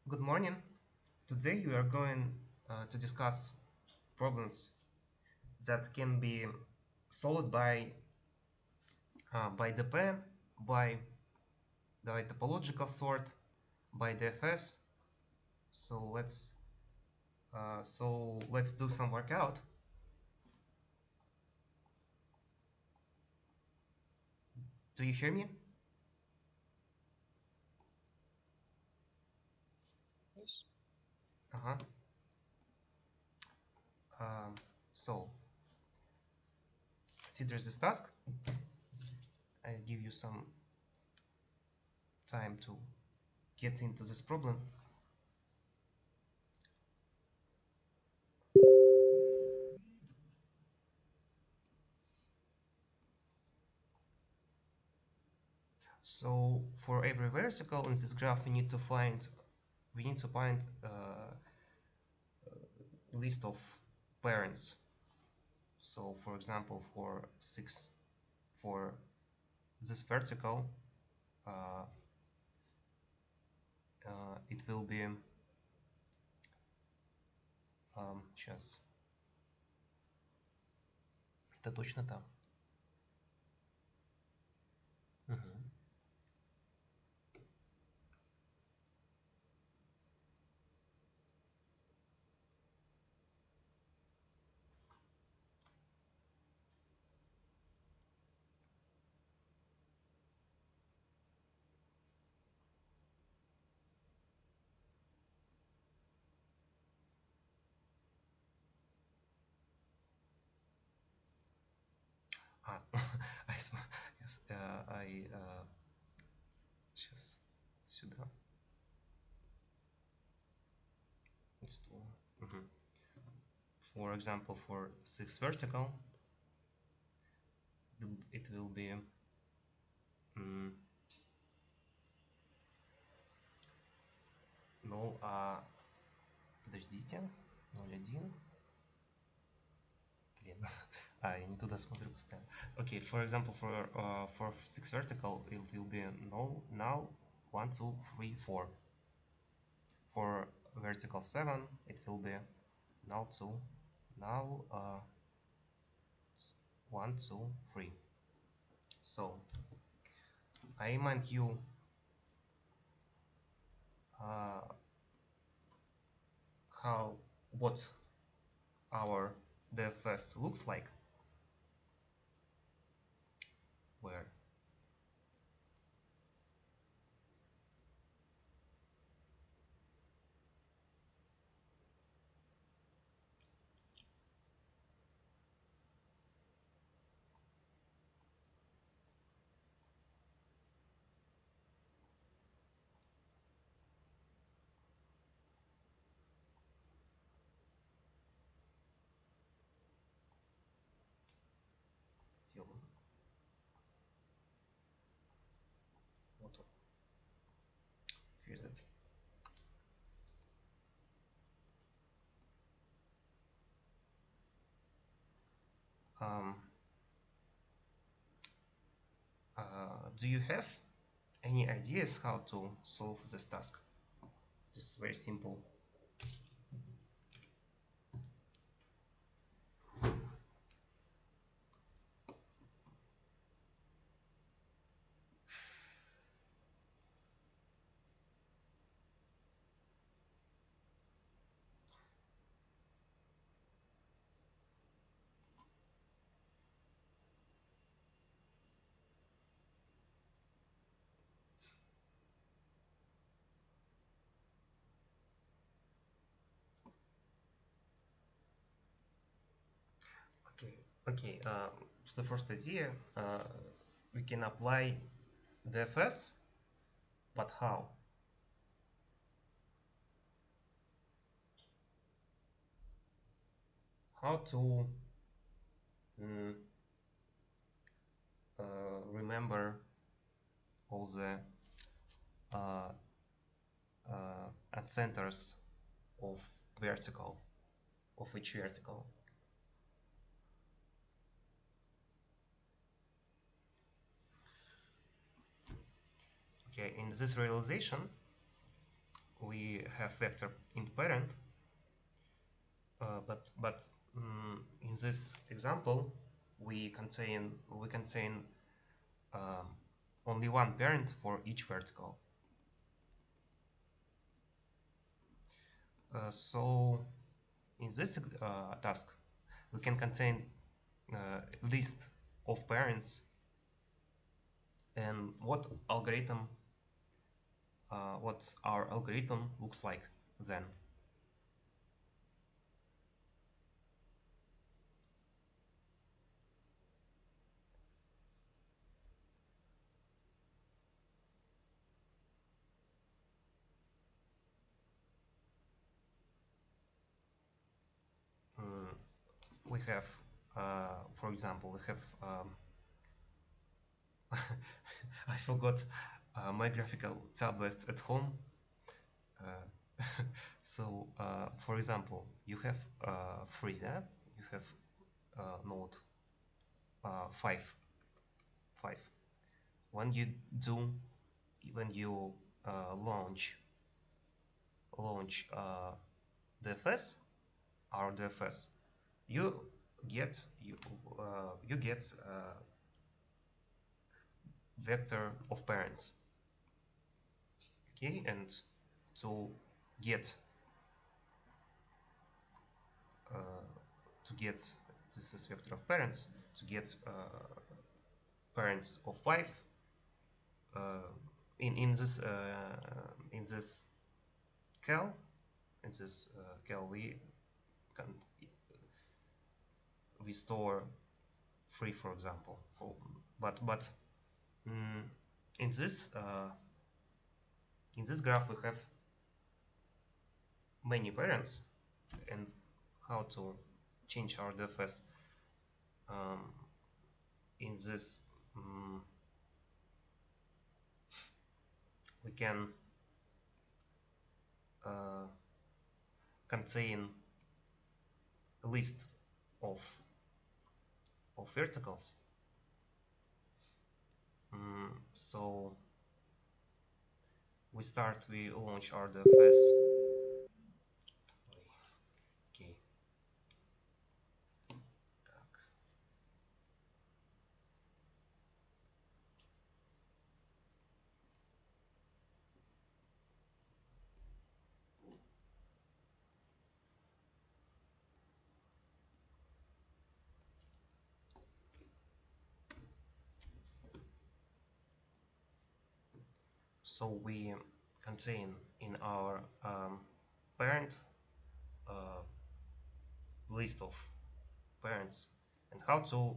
Good morning. Today we are going to discuss problems that can be solved by DP, by the topological sort, by DFS. So let's do some workout. Do you hear me? Yes. Uh-huh. Um, so consider this task. I give you some time to get into this problem. So for every vertical in this graph, we need to find list of parents. So for example, for this vertical, uh, it will be сейчас. Это точно там. Мгм. А, yes, сейчас сюда. Мгм. For example, for six vertical, it will be м, подождите, 0,1. Блин, я не туда смотрю постоянно. Okay, for example, for six vertical, it will be null 1, 2, 3, 4. For vertical 7, it will be null 2, null 1, 2, 3. So I remind you uh, how what our DFS looks like. Where делаю? Вот он. Here's it. Um, do you have any ideas how to solve this task? This is very simple. Okay, okay. The first idea, we can apply DFS, but how? How to mm, remember all the uh, at centers of vertical of each vertical. Okay, in this realization, we have vector in parent, in this example we contain um, only one parent for each vertical. So in this task, we can contain list of parents, and what our algorithm looks like then. Mm, we have, for example, we have I forgot my graphical tablet at home. Uh, so, for example, you have Frida, you have node 5, 5. When you do, when you launch DFS or DFS, you get vector of parents. Okay, and to get uh, to get this is vector of parents, to get parents of 5 uh, in this cal we can we store 3, for example, but mm, in this graph we have many parents, and how to change our DFS um, in this. We can uh, contain a list of verticals. So we launch our DFS. Okay. So we contain in our parent uh, list of parents, and how to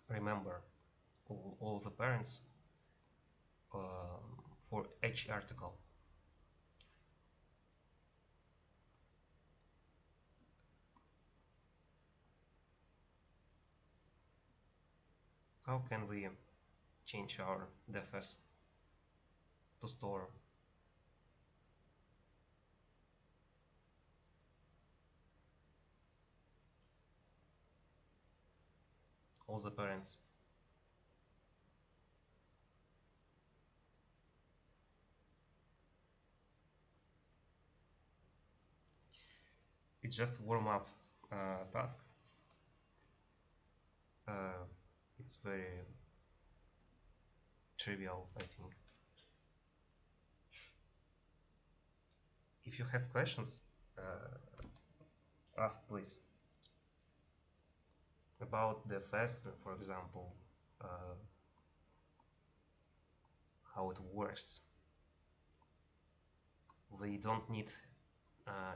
remember all the parents for each article. How can we change our DFS to store all the parents? It's just warm up task. Uh, it's very trivial, I think. If you have questions, ask please. About the fast, for example, how it works. We don't need,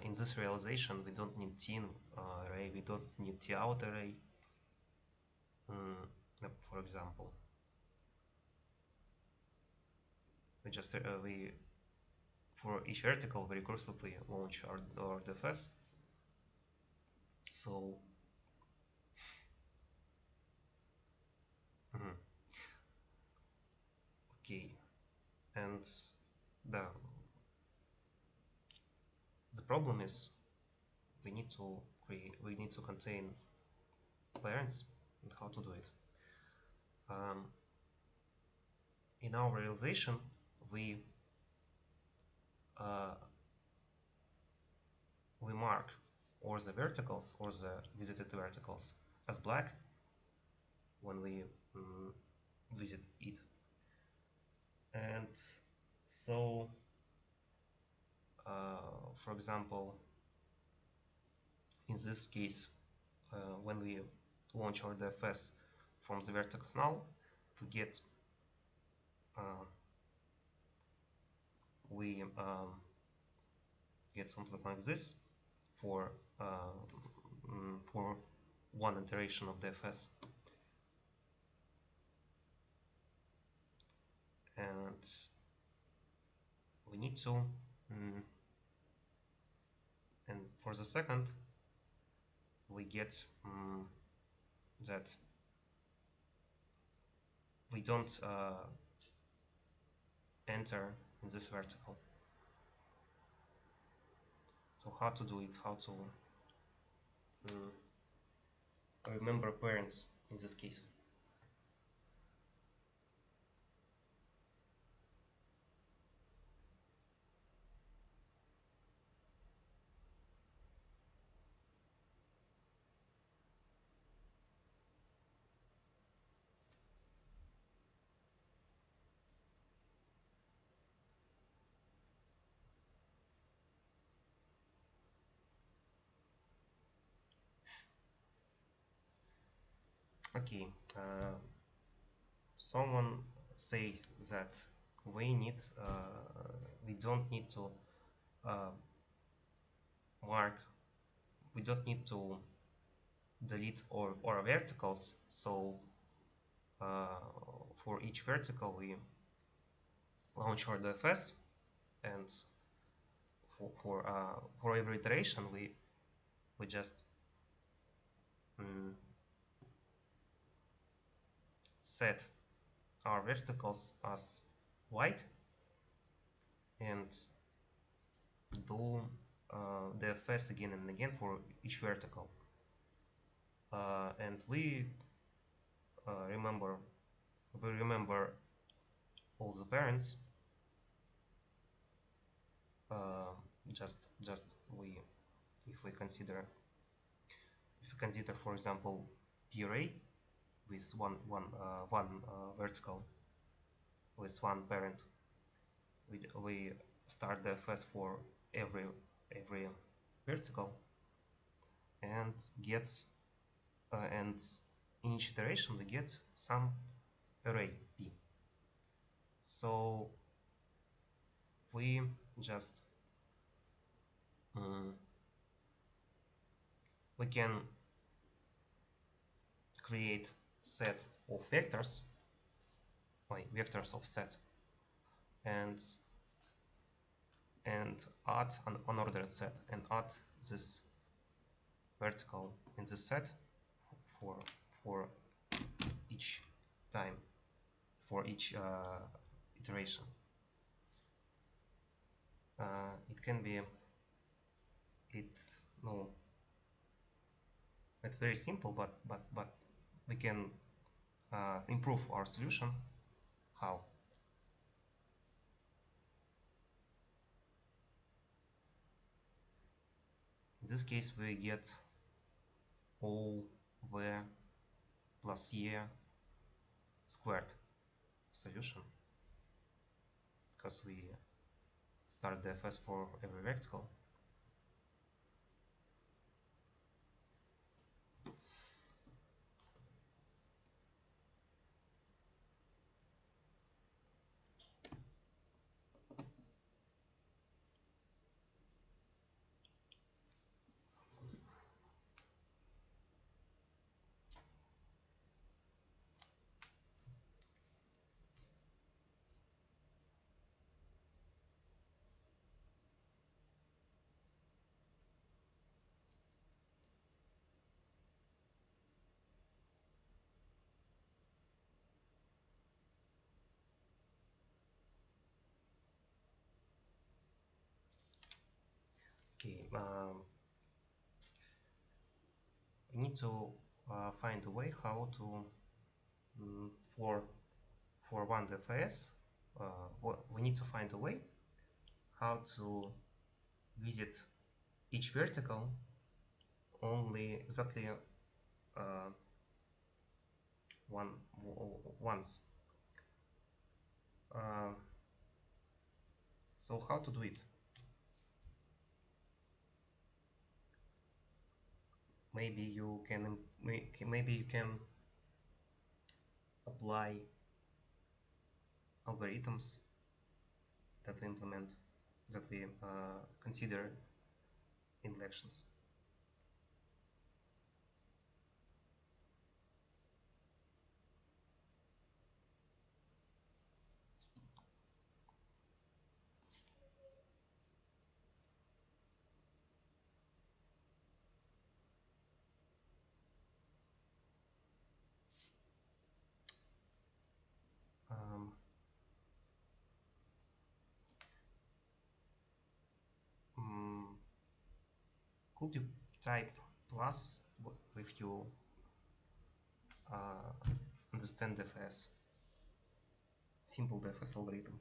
in this realization, we don't need tin array, we don't need t out array, for example. We for each article we recursively launch our DFS. So okay, and the the problem is we need to contain parents, and how to do it. Um, in our realization, we uh, we mark or the verticals or the visited verticals as black when we mm, visit it. And so, for example, in this case, when we launch our DFS from the vertex null, we get uh, we get something like this for for one iteration of DFS, and we need to mm, and for the second we get that we don't enter in this vertical. So how to do it? How to remember parents in this case? Okay, someone says that we need we don't need to uh, mark, we don't need to delete or verticals. So for each vertical we launch our DFS, and for every iteration we just mm, set our verticals as white and do DFS again and again for each vertical. And remember we remember all the parents. uh, just we if we consider for example P array with one vertical with one parent, we start the FS for every vertical and gets and in each iteration we get some array P. So we just um, we can create set of vectors, like vectors of set, and add an unordered set and add this vertical in the set for for each time, for each iteration. It can be it no it's very simple, but we can improve our solution. How? In this case we get O v plus e squared solution, because we start the FS for every vertical. Okay, we need to find a way how to for one DFS we need to find a way how to visit each vertical only exactly uh, once. Uh, so how to do it? Maybe you can maybe you can apply algorithms that we implement, that we consider in lections. Um, mm, could you type plus if you understand the FS, simple DFS algorithm?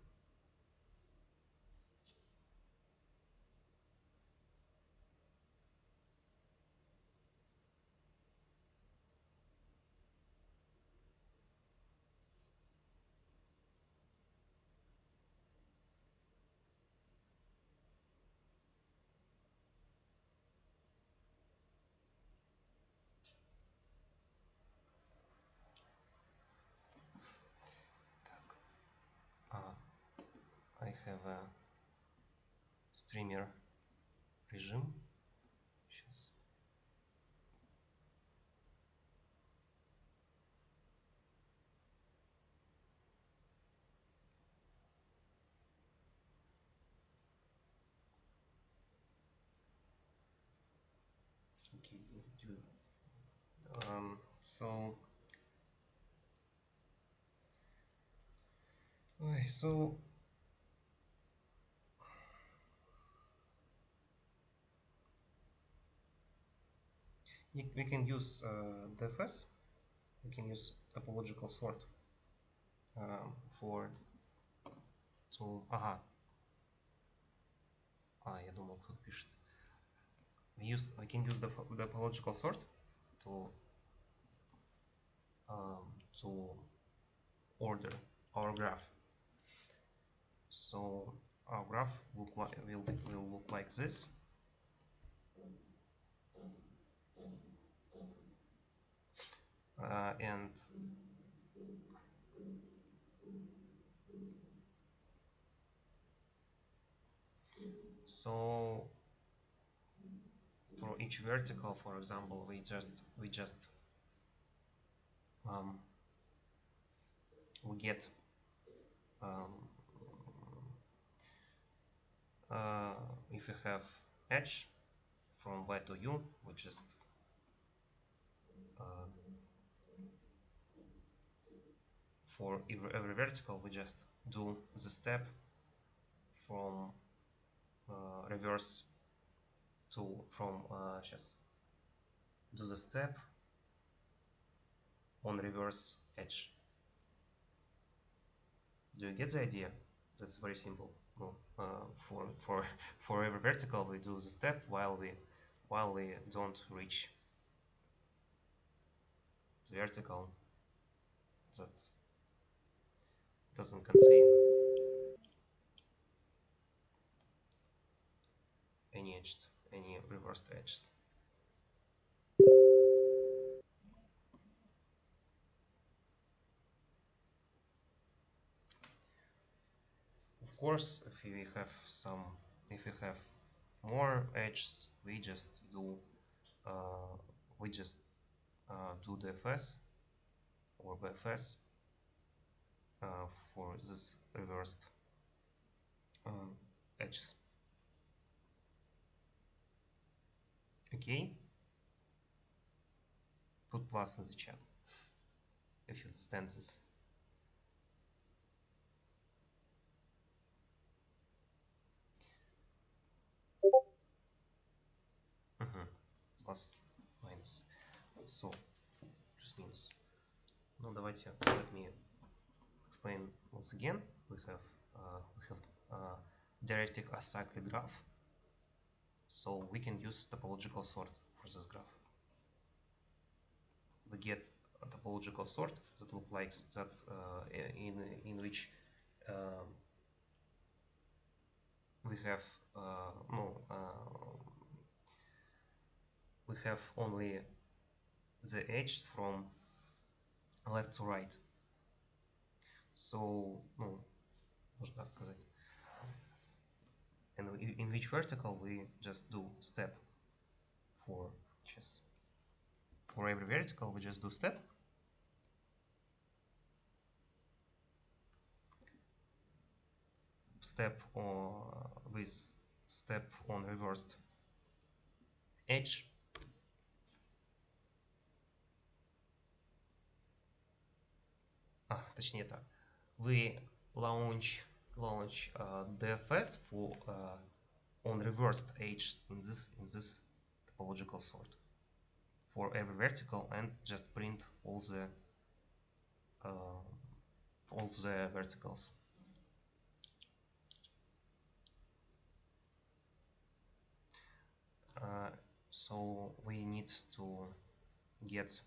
Uh, I have a streamer режим. Сейчас. Okay. So, so we can use DFS. We can use topological sort for to. Ага. Я думал, кто-то пишет. We can use the topological sort to to order our graph. So our graph will look like this. And so for each vertical, for example, um, we get um, if we have edge from y to u, we just uh, for every vertical we just do the step from reverse to from just do the step on reverse edge. Do you get the idea? That's very simple. No, for for every vertical we do the step while we don't reach the vertical that doesn't contain any edges, any reversed edges. Of course, if we have more edges, uh, we just do the FS or BFS for this reversed uh, edges. Okay, put plus in the chat if you understand this. Plus, minus. So, плюс минус. Ну, давайте, let me explain once again. we have directed acyclic graph, so we can use topological sort for this graph. We get a topological sort that look like that, in which we have no we have only the edges from left to right. So, ну, можно так сказать. And in which vertical we just do step for every vertical we just do step. Step with step on reversed edge. Точнее так. We launch DFS for on reversed edges in this topological sort for every vertical, and just print all the verticals. So we need to get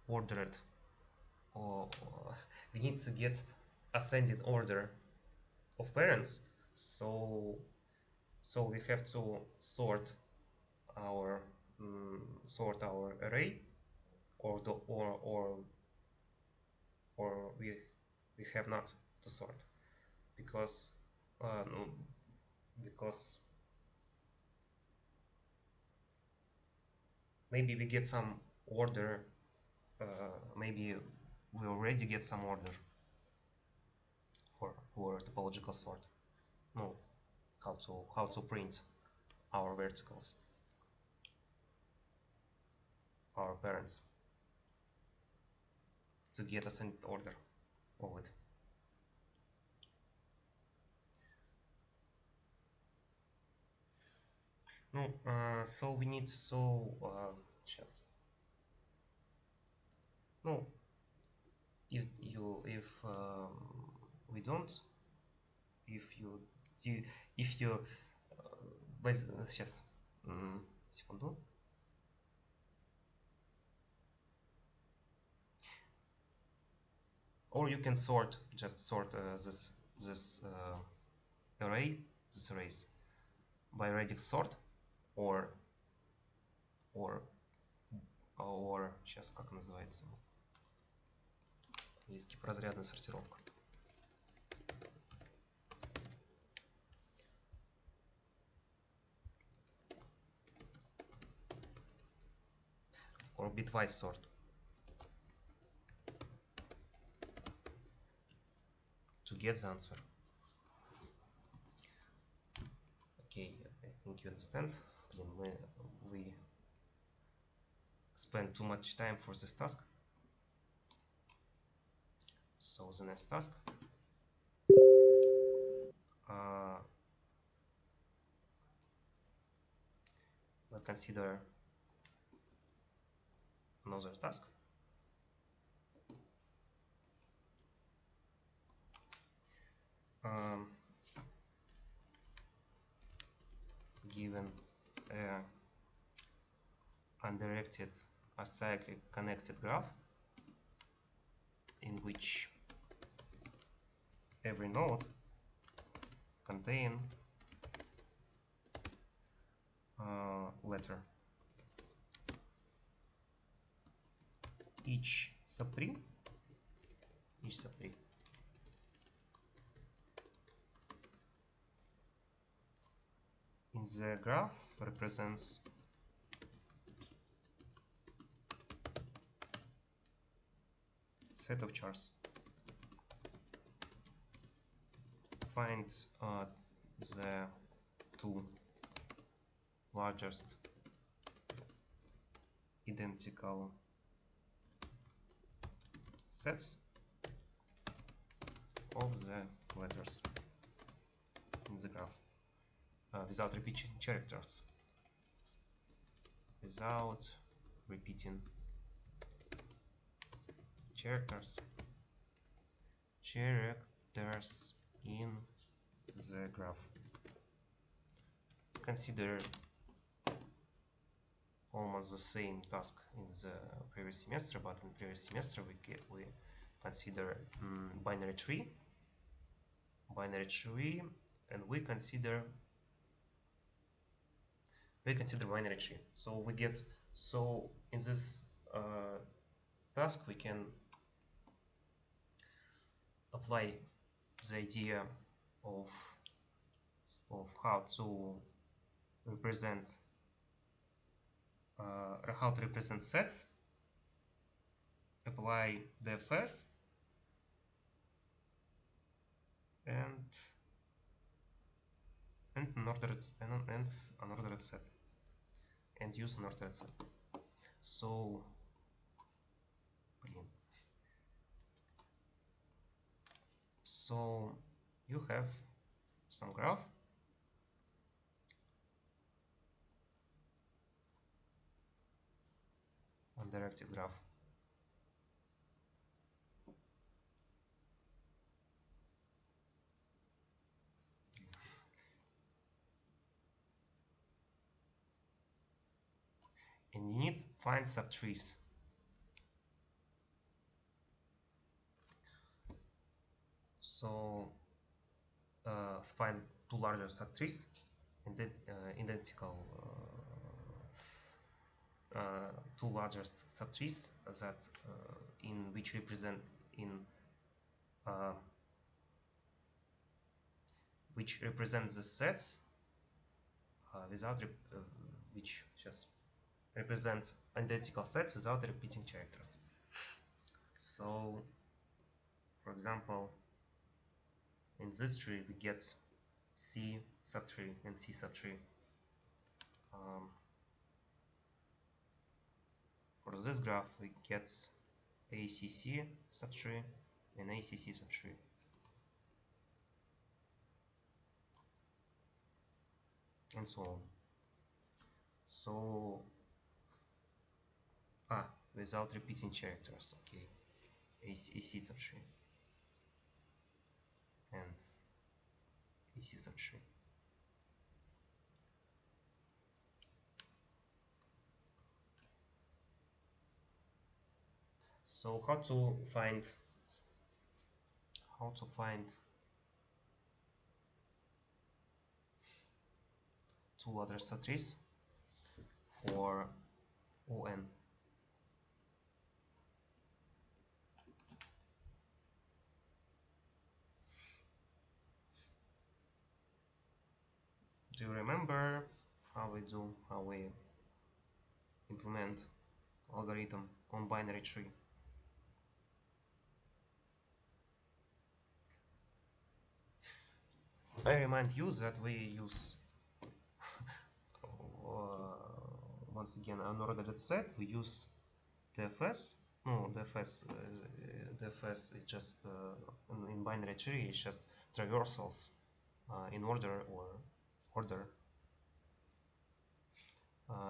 ordered, or we need to get ascending order of parents. So we have to sort our array, or we have not to sort, because maybe we get some order, maybe we already get some order for topological sort. No, how to print our verticals, our parents, to get ascending order of it. No, so we need сейчас. No, if we don't, if you сейчас, секунду. Or you can just sort this arrays by radix sort, or сейчас как называется, английский, разрядная сортировка. Or bitwise sort. To get the answer. Okay, I think you understand. We spend too much time for this task. So the next task. We'll consider another task. Given a undirected acyclic connected graph in which every node contain letter, each sub 3 in the graph represents set of chars. Find the two largest identical sets of the letters in the graph, without repeating characters, without repeating characters characters in the graph. Consider almost the same task in the previous semester, but in previous semester we consider binary tree, and we consider binary tree. So in this task we can apply the idea of how to represent sets, apply the FS and unordered set, and use unordered set. So, so you have some graph, undirected graph, and you need to find subtrees. So find two larger subtrees, identical two largest subtrees that in which represent in uh, which represent the sets which just represent identical sets without repeating characters. So, for example, in this tree we get C subtree and C subtree. For this graph we get ACC subtree and ACC subtree. And so on. So, without repeating characters, okay. AC subtree and AC subtree. So how to find two other subtrees for ON? Do you remember how we implement algorithm on binary tree? I remind you that we use once again unordered set. We use DFS. No, DFS is just in binary tree. It's just traversals in order or order,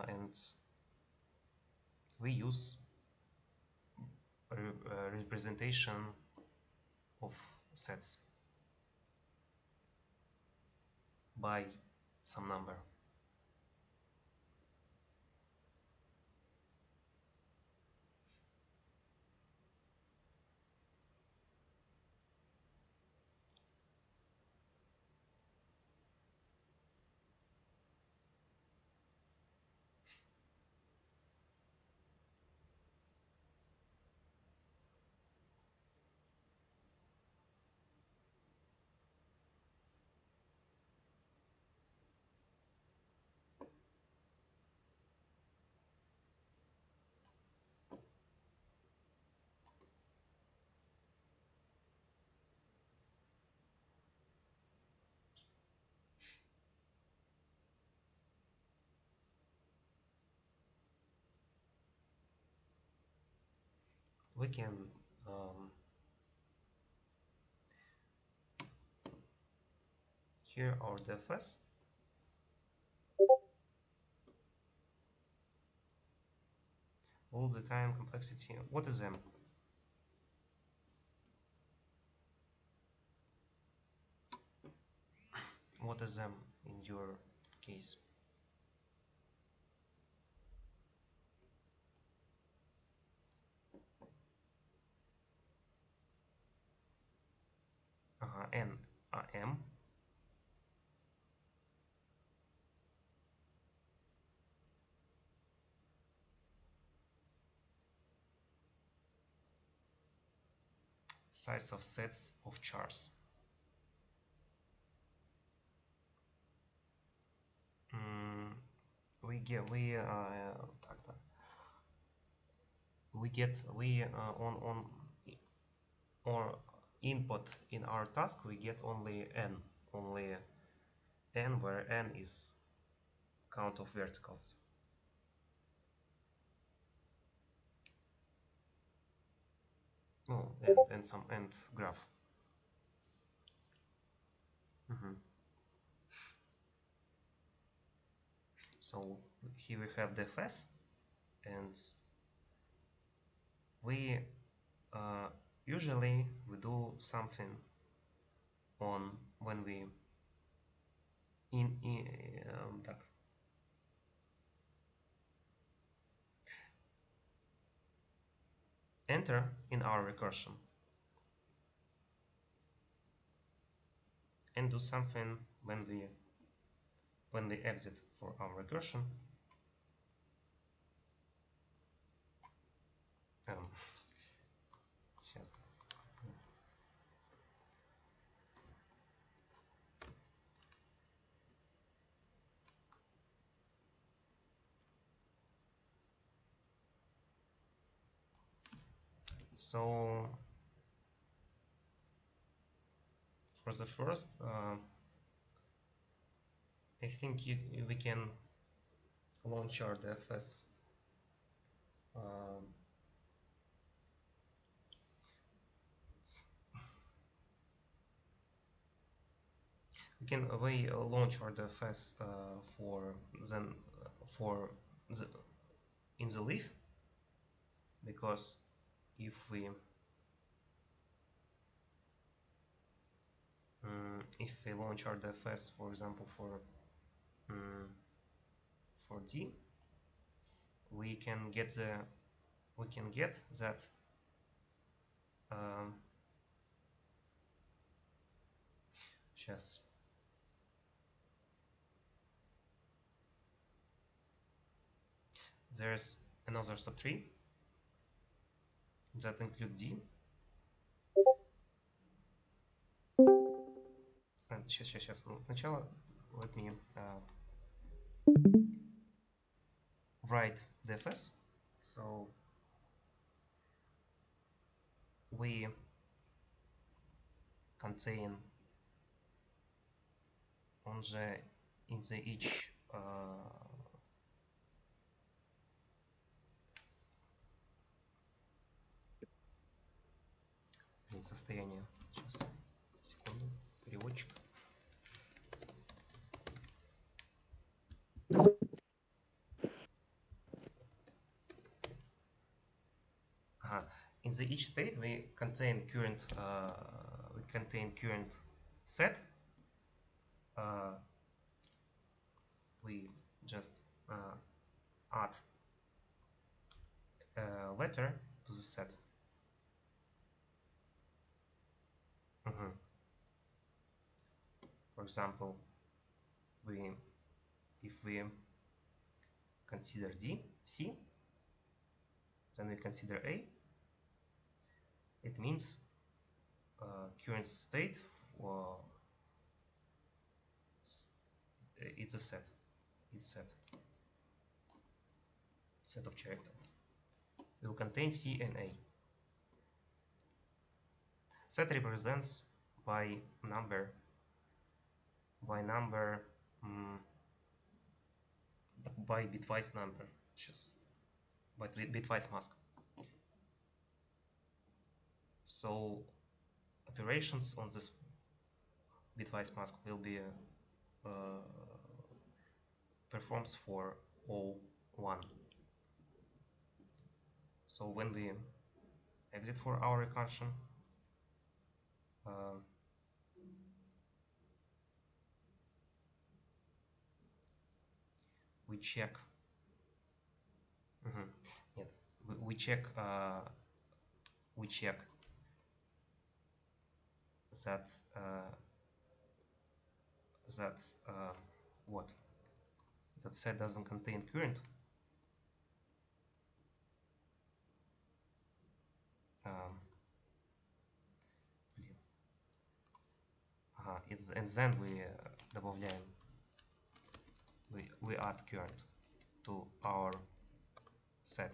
and we use representation of sets by some number. We can here our DFS. all the time complexity. What is M? What is M in your case? N. M. Size of sets of chars. Mm, так, так. We on or input in our task we get only n, where n is count of verticals. Oh, and some and graph. Mhm. So here we have the fs, and we uh, usually we do something on when we in так, enter in our recursion and do something when we exit for our recursion. Um, yes. So for the first, I think we can launch our DFS. Um, we launch our DFS for then for the in the leaf, because if we launch our DFS, for example, um, for D, we can get that um, сейчас there's another subtree that include D. Сейчас. Ну, сначала let me write DFS. So we contain on the in the each состояние. Сейчас, секунду, переводчик. In the each state we contain current set. We just add a letter to the set. For example, we if we consider C, then we consider A. It means current state it's a set. It's set of characters. Will contain C and A. Set represents by number um, by bitwise number, just by bitwise mask. So operations on this bitwise mask will be performs for O1. So when we exit for our recursion, uh, we check. Mhm. Нет, we check that that what that set doesn't contain current. Um, блин. Ага, and then we добавляем, we add current to our set.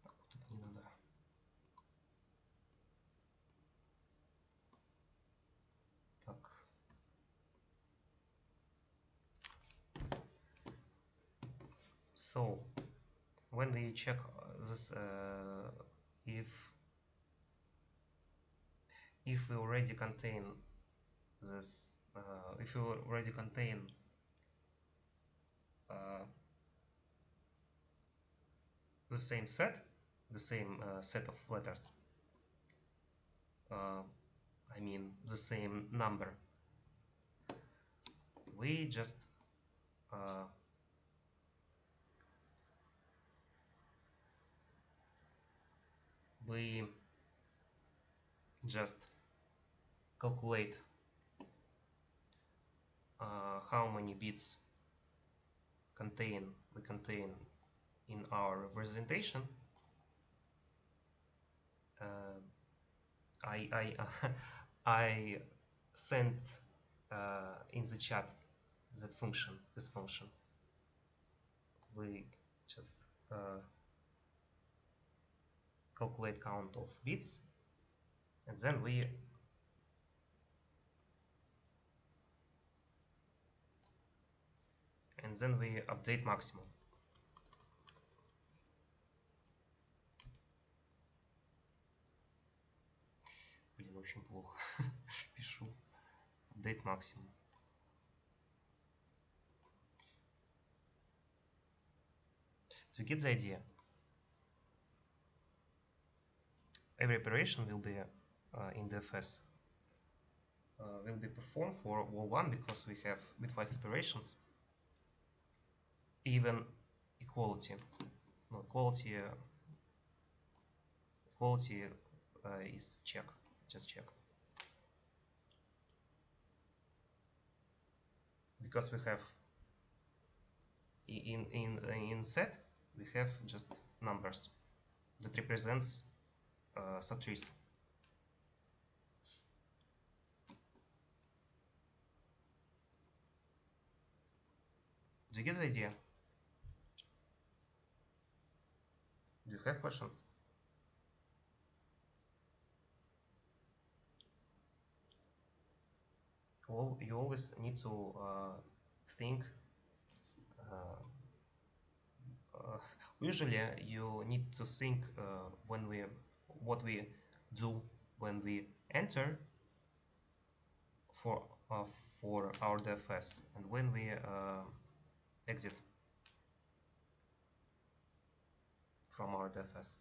Так, вот тут не надо. Так. So when we check this, if we already contain this, if we already contain uh, the same set, the same set of letters, uh, I mean the same number, we just uh, we just calculate how many bits we contain in our representation. Uh, I I sent in the chat this function. We just calculate count of bits, and then we update maximum. Блин, очень плохо пишу. Update maximum. To get the idea, every operation will be in DFS will be performed for wall1 because we have bitwise operations. Even equality, no, equality is check, just check, because we have in set we have just numbers that represents subtrees. Do you get the idea? Do you have questions? Well, you always need to think. Uh, Usually, you need to think when we what we do when we enter for uh, for our DFS and when we exit from our DFS.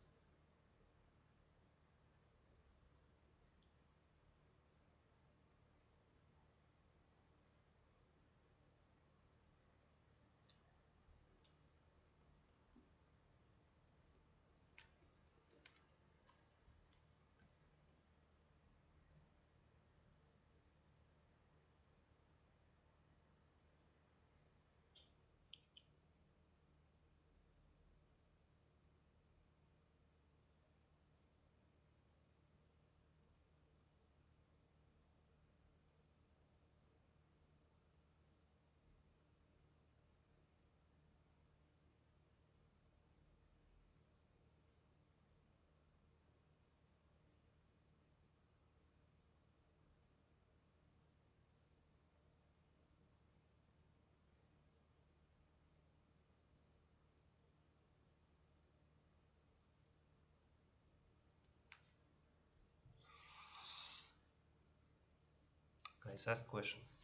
Nice, ask questions.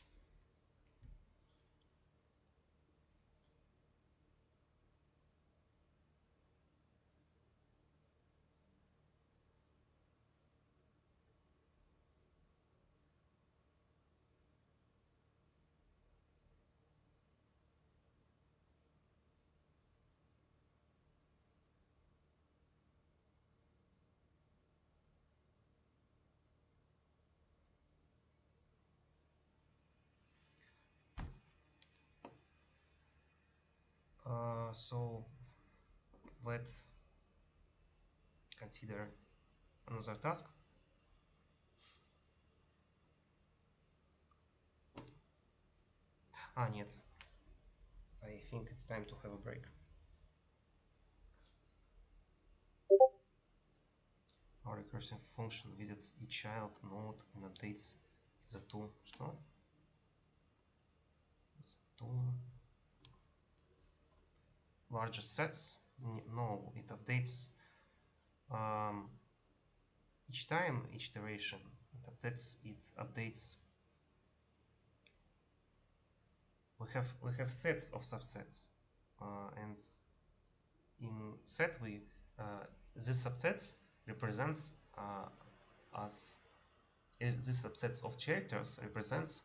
So let's consider another task. Нет. I think it's time to have a break. Our recursive function visits each child node and updates the two. Что? The two largest sets. No, it updates each time, each iteration. It updates. We have sets of subsets, and in set we this subsets represents as this subsets of characters represents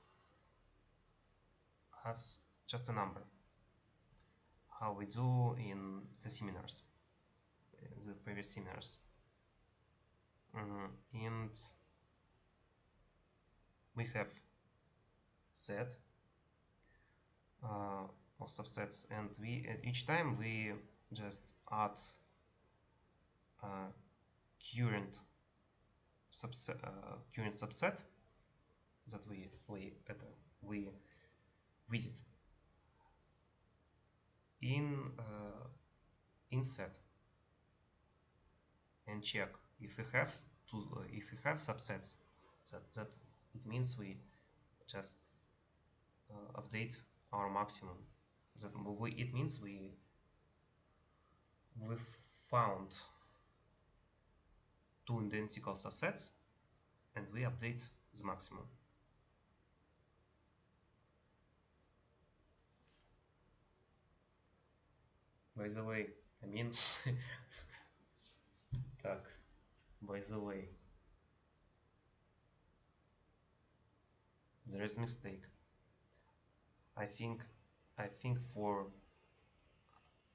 as just a number, how we do in the seminars, in the previous seminars. And we have set of subsets, and we each time we just add current subset that we visit in set and check if we have subsets. That it means we just update our maximum. It means we found two identical subsets and we update the maximum. By the way, I mean, так, by the way, there is a mistake. I think for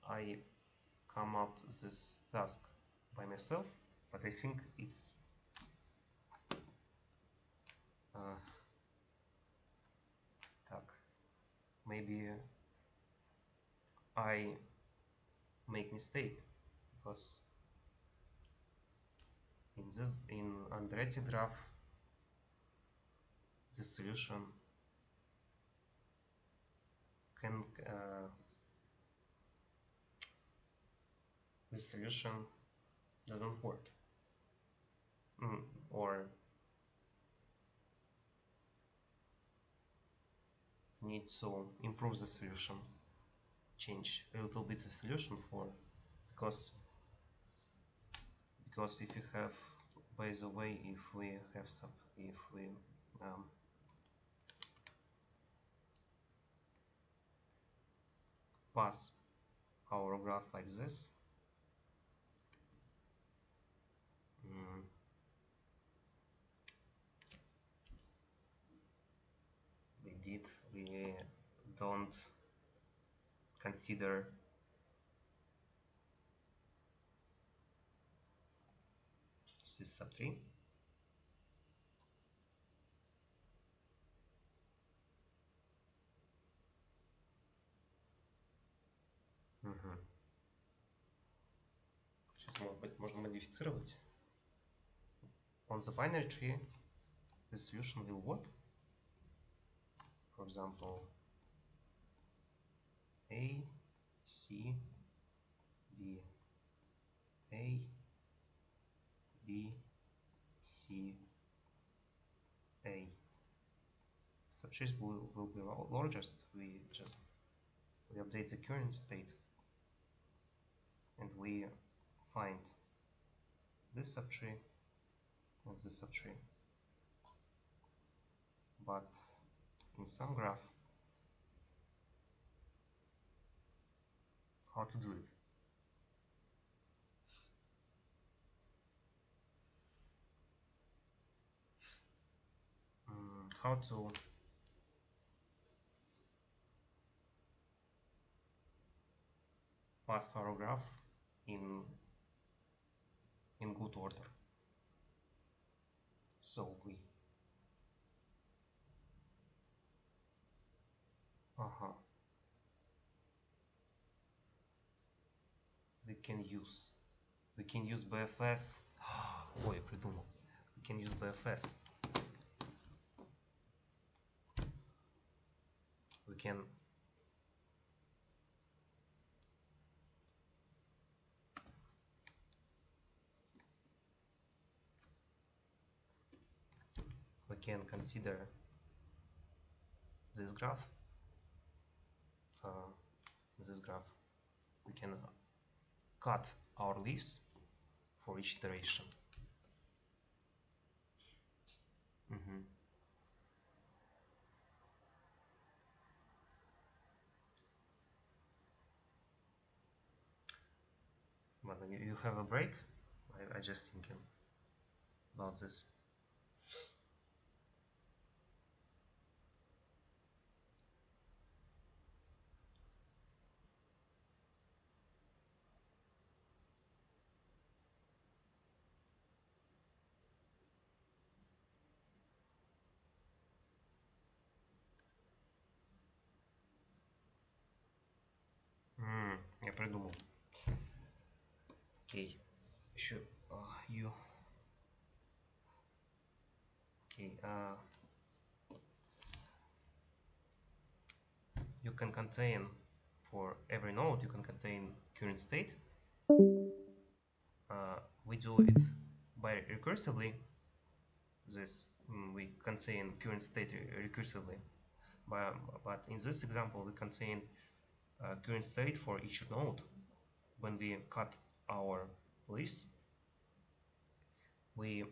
I come up this task by myself, but I think it's так, maybe I make mistake because in Andretti graph the solution can the solution doesn't work, or need to improve the solution, change a little bit the solution for because if you have, by the way, if we pass our graph like this, we don't consider this sub tree. Сейчас, может быть, можно модифицировать. On the binary tree, the solution will work. For example, A, C, B, A, B, C, A. Subtrees will be largest. We update the current state and we find this subtree and this subtree but in some graph, how to do it? How to pass our graph in good order. So we can use BFS. Ой, придумал. We can use BFS. We can consider this graph. This graph, we can cut our leaves for each iteration. But you have a break? I just thinking about this. Я придумал. Окей. Еще you. Okay. You can contain, for every node, you can contain current state. We do it by recursively. This we contain current state recursively. But in this example, we contain current state for each node. When we cut our leaves, we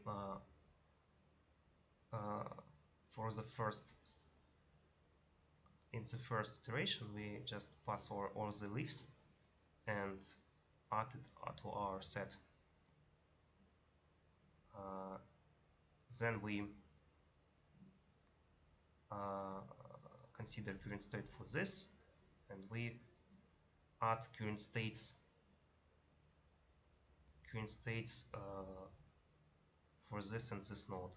for the first in the first iteration we just pass over all the leaves and add it to our set. Then we consider current state for this, and we add current states for this and this node.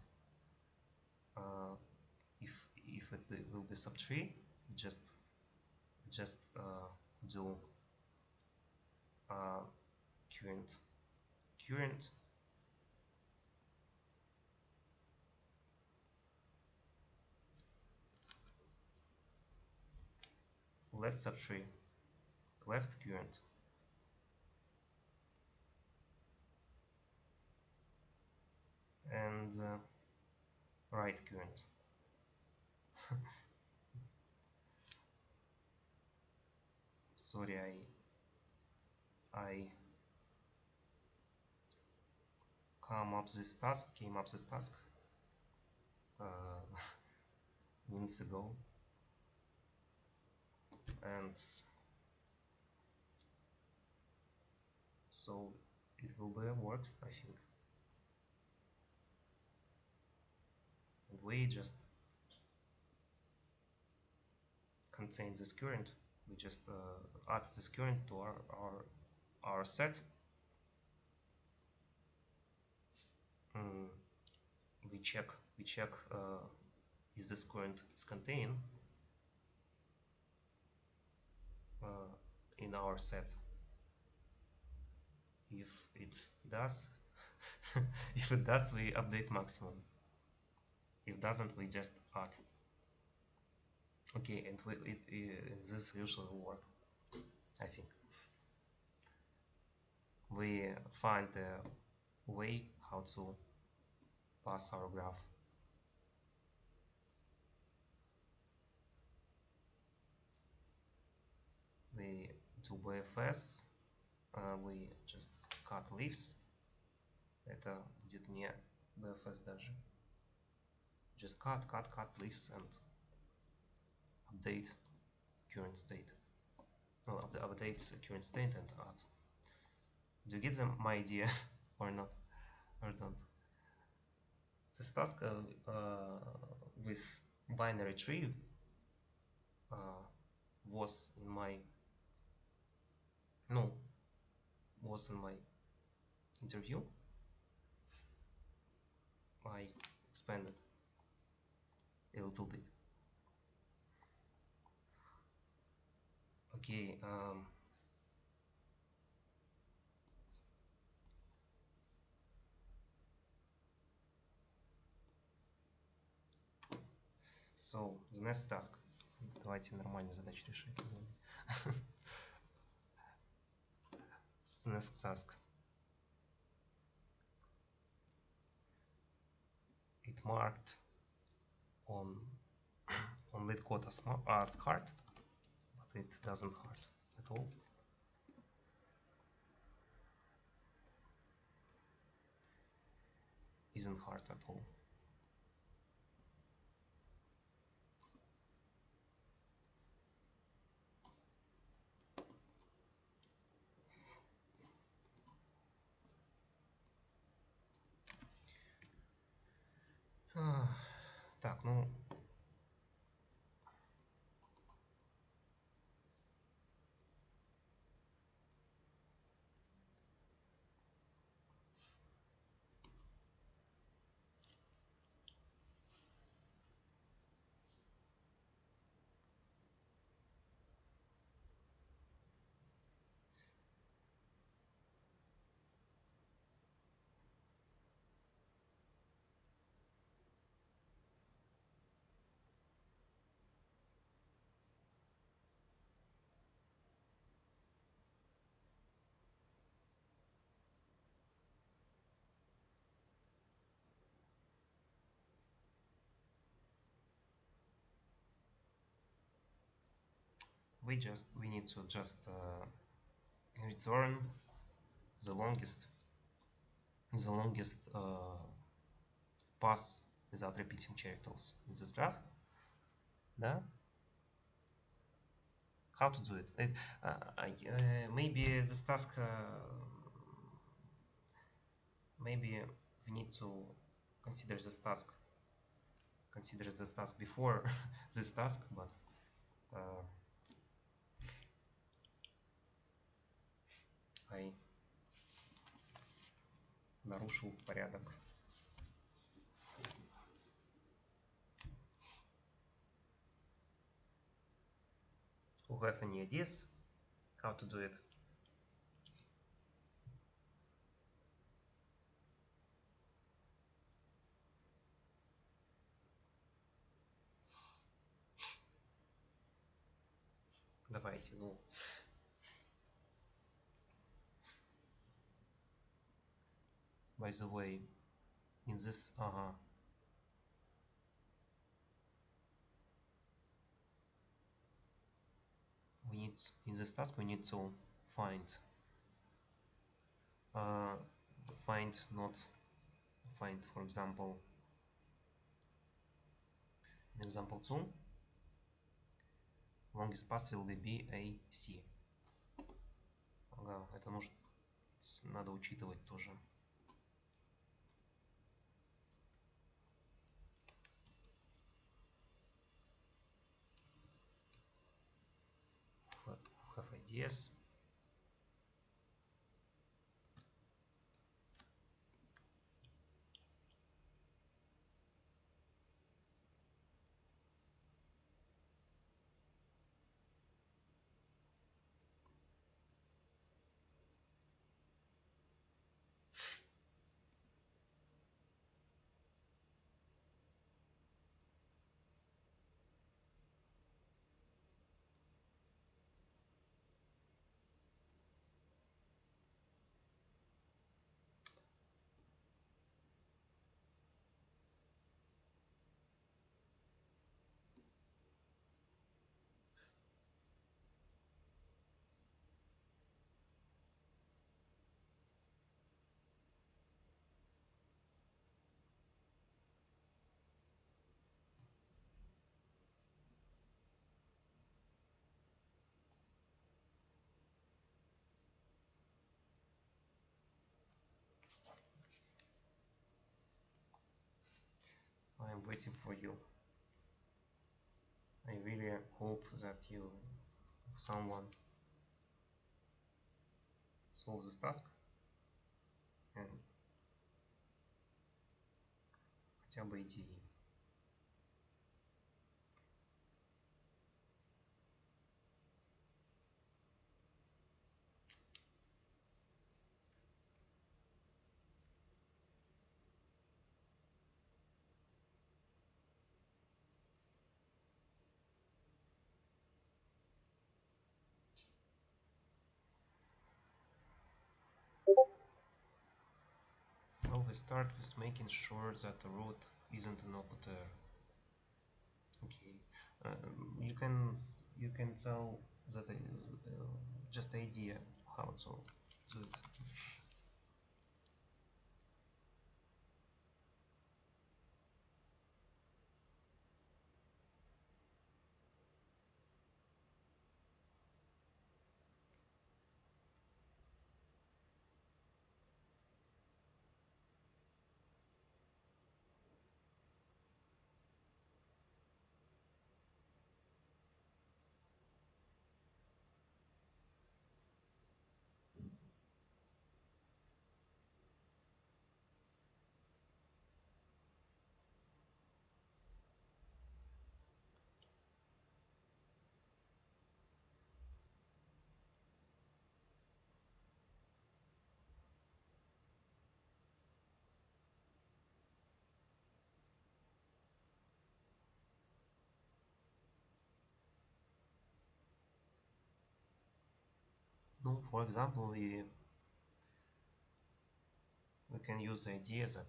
If it will be sub-tree, just do current left subtree, left current, and right current. Sorry, I came up this task minutes ago, and so it will be worked, I think. And we just contain this current. We just add this current to our set. We check is this current is contained in our set. If it does, if it does, we update maximum. If doesn't, we just add. Okay, and this usually will work, I think. We find a way how to pass our graph. We do BFS, we just cut leaves. Это будет не BFS даже. Just cut leaves and update current state. No, update current state and add. Do you get my idea or not? Or don't? This task with binary tree uh, was in my no was in my interview. I expanded a little bit. Okay. So the next task. Давайте нормальные задачи решать. The next task. It marked on lead code as hard, but it doesn't hard at all. Isn't hard at all. Так, ну we need to just return the longest pass without repeating characters in this graph. Да? How to do it? Maybe this task. Maybe we need to consider this task. Consider this task before this task, but I нарушил порядок. Who have any ideas how to do it? Давайте, ну. By the way, in this we need in this task we need to find not find, for example, in example 2 longest path will be BAC. Ага, это нужно, надо учитывать тоже. Have ideas. waiting for you. I really hope that someone solves this task and хотя бы идеи. Well, we start with making sure that the root isn't an operator. Okay, you can tell that just idea how to do it. No, for example, we can use the idea that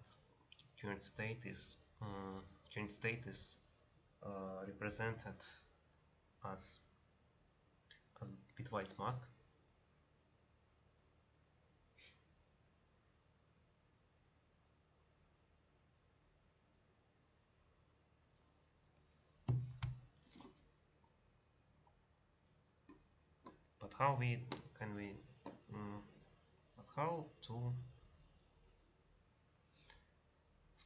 current state is current state is represented as bitwise mask. But how we can we but how to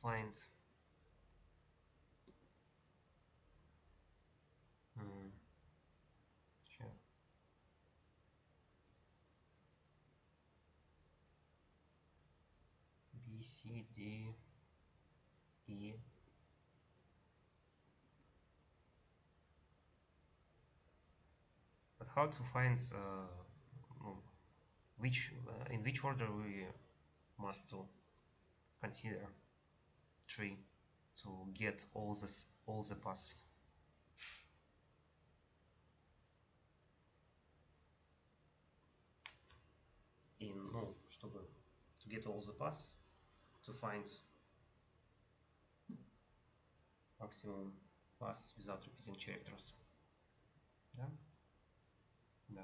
find mm, here, B C D E, but how to find which in which order we must to consider tree to get all the paths in ну, чтобы to get all the paths to find maximum paths without repeating characters. Да? Да.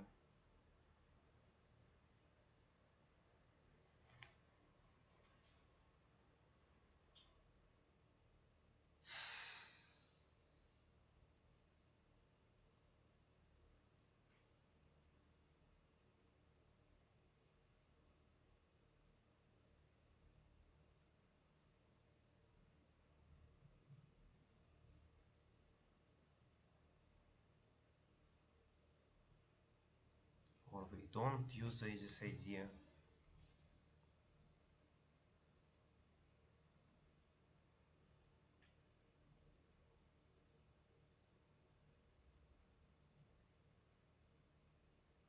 Or we don't use this idea.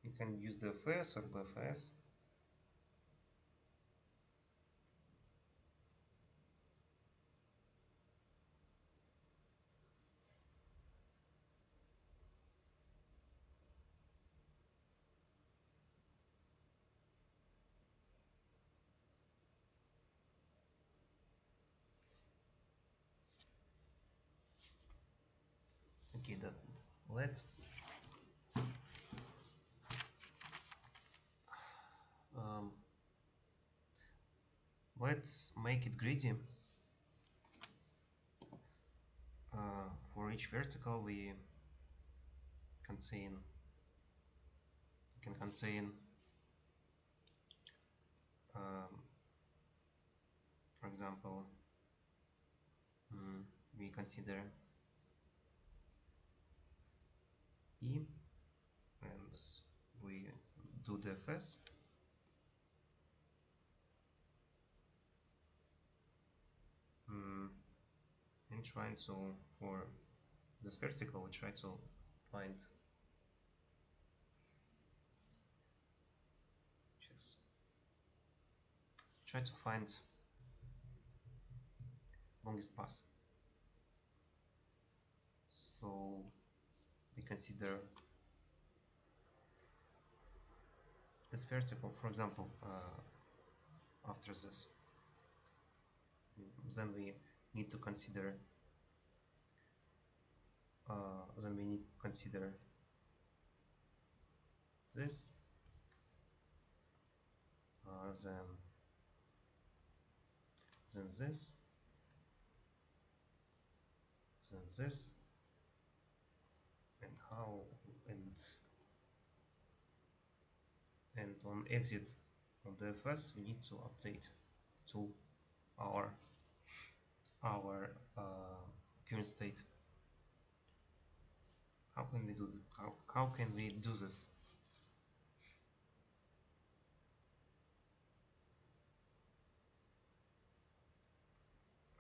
You can use DFS or BFS. Okay, then um, let's make it greedy. For each vertical, we contain can contain for example, we consider E, and we do the FS. Mm, and trying to, for this vertical, we try to find, just try to find longest path. So we consider this vertical, for example, after this, then we need to consider, this, then this, then this, and how, and on exit on the FS we need to update to our current state. How can we do this? How can we do this?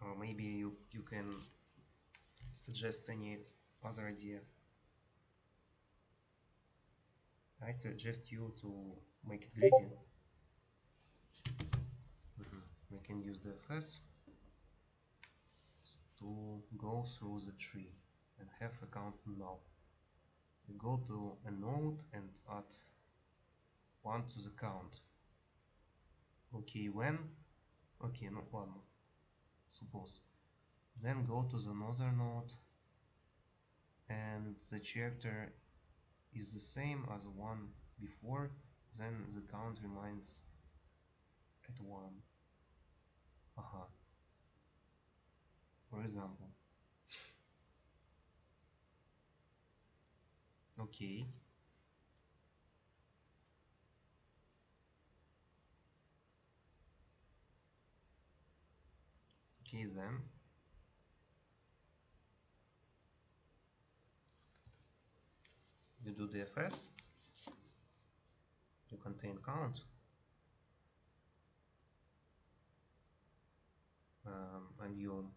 Or maybe you can suggest any other idea. I suggest you to make it greedy. We can use the FS to go through the tree and have a count null. You go to a node and add 1 to the count. Okay, when? Okay, not 1, suppose. Then go to the another node and the character is the same as the one before, then the count remains at 1. For example. Okay. Okay, then you do the FS, you contain count, and you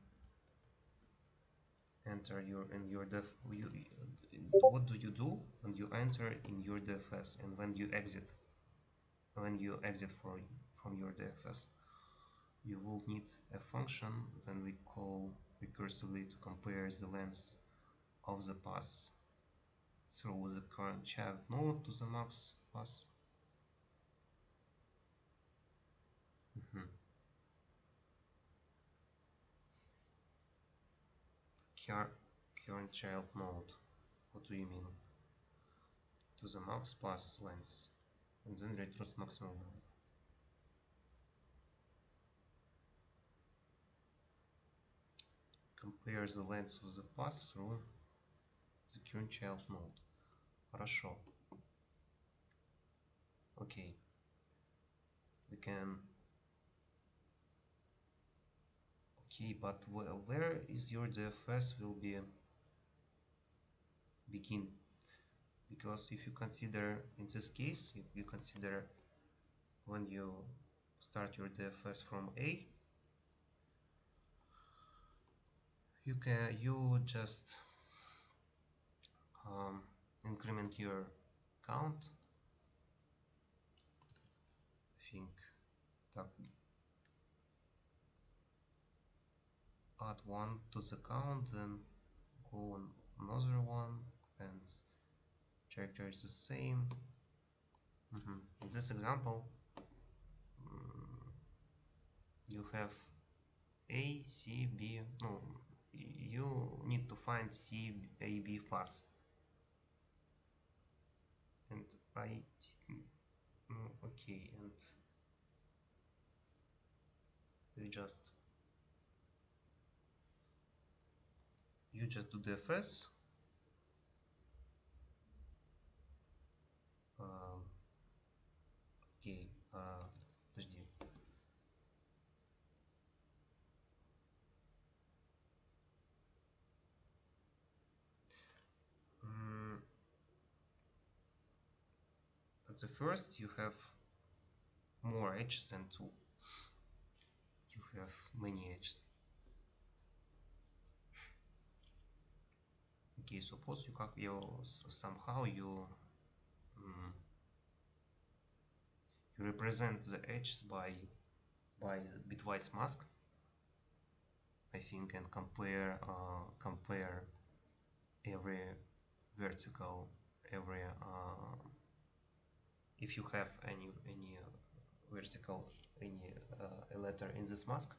enter your def. What do you do when you enter in your DFS and when you exit? When you exit from your DFS, you will need a function that we call recursively to compare the length of the path through the current child node to the max path. Current child node. What do you mean? To the max path length, and then returns maximum value. Compare the length of the path through the current child node. Хорошо. Okay. We can. Okay, but where is your DFS will be begin? Because if you consider, in this case, if you consider when you start your DFS from A, you just increment your count. I think that add 1 to the count, then go on another one, and character is the same. In this example, you have A, C, B. No, you need to find C, A, B path. And I okay, and you just do the FS. Окей, подожди. the first you have more edges than 2. You have many edges. Okay, suppose somehow you represent the edges by bitwise mask, I think, and compare every vertical, every if you have any vertical, any a letter in this mask.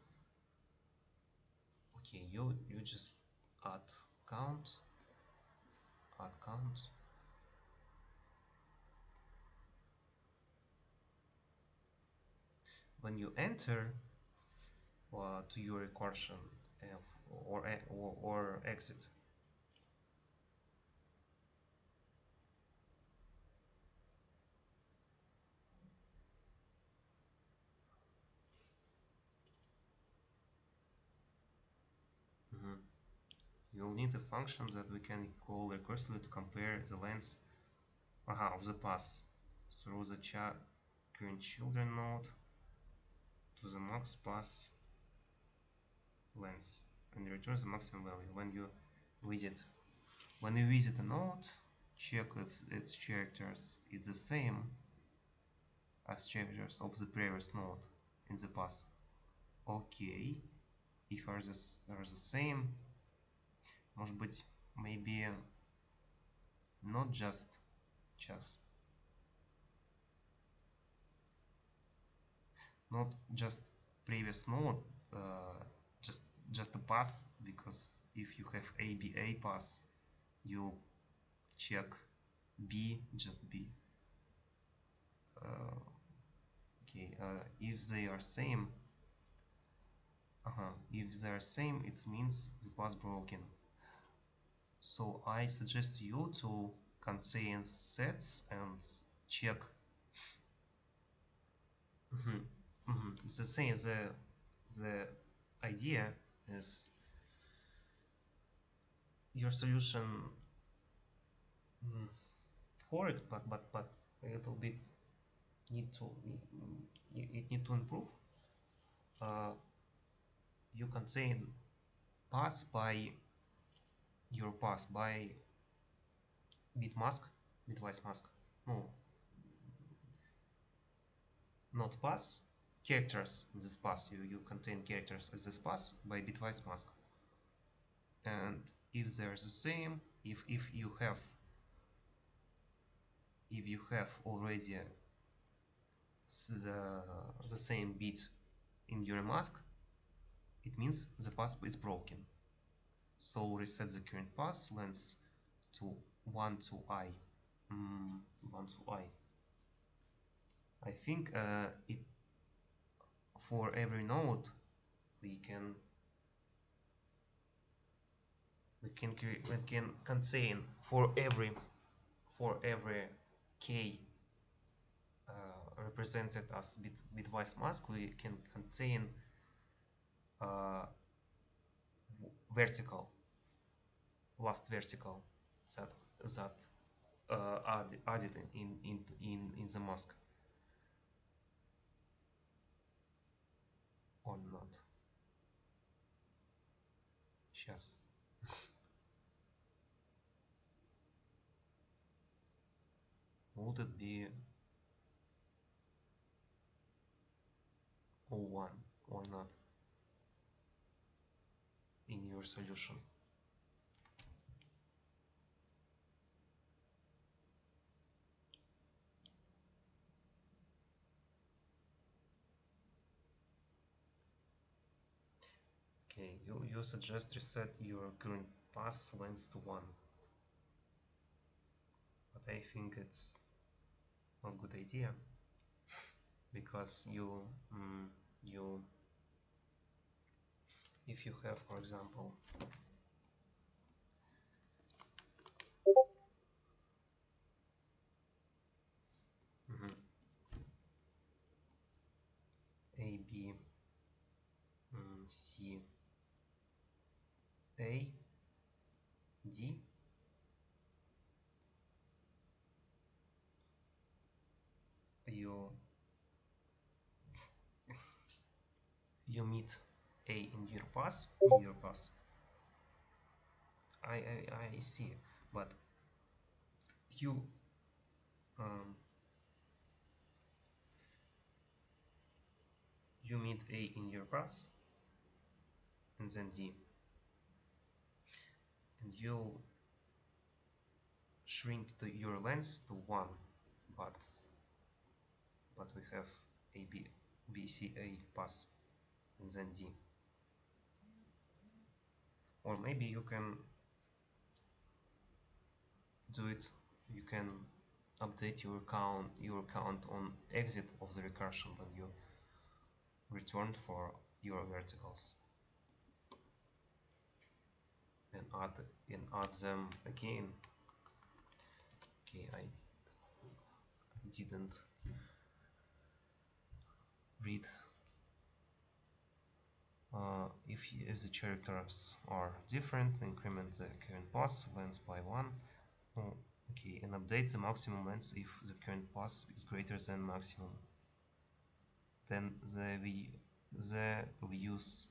Okay, you just add count, add count. When you enter to your recursion or exit, you'll need a function that we can call recursively to compare the length of the path through the current children node to the max path length and return the maximum value. When you visit a node, check if its characters is the same as characters of the previous node in the path. Okay, if are the same, может быть, maybe not just not just previous node, just just a pass, because if you have ABA pass, you check B, just B. Okay, if they are same, if they are same, it means the pass broken. So I suggest you to contain sets and check. The same. The idea is your solution correct, but a little bit need to it need to improve. You contain pass by your pass by bit mask, bitwise mask. No, not pass. Characters in this pass. You contain characters in this pass by bitwise mask. And if they're the same, if you have already the same bit in your mask, it means the path is broken. So reset the current path length to 1 to I. 1 to I. I think it for every node we can contain for every k represented as bitwise mask, we can contain vertical, last vertical that added in the mask or not. Сейчас. Would it be 01 or not in your solution? Okay, you suggest reset your current path length to 1. But I think it's not a good idea, because if you have, for example, A, B, C, A, D, you meet A in your pass. I see, but you um, you meet A in your pass and then D, and you shrink your length to one, but we have A B C A pass and then D. Or maybe you can do it. You can update your count on exit of the recursion when you return for your verticals and add them again. Okay, I didn't read. If the characters are different, increment the current pass length by one. Oh, okay, and update the maximum length if the current pass is greater than maximum. Then we use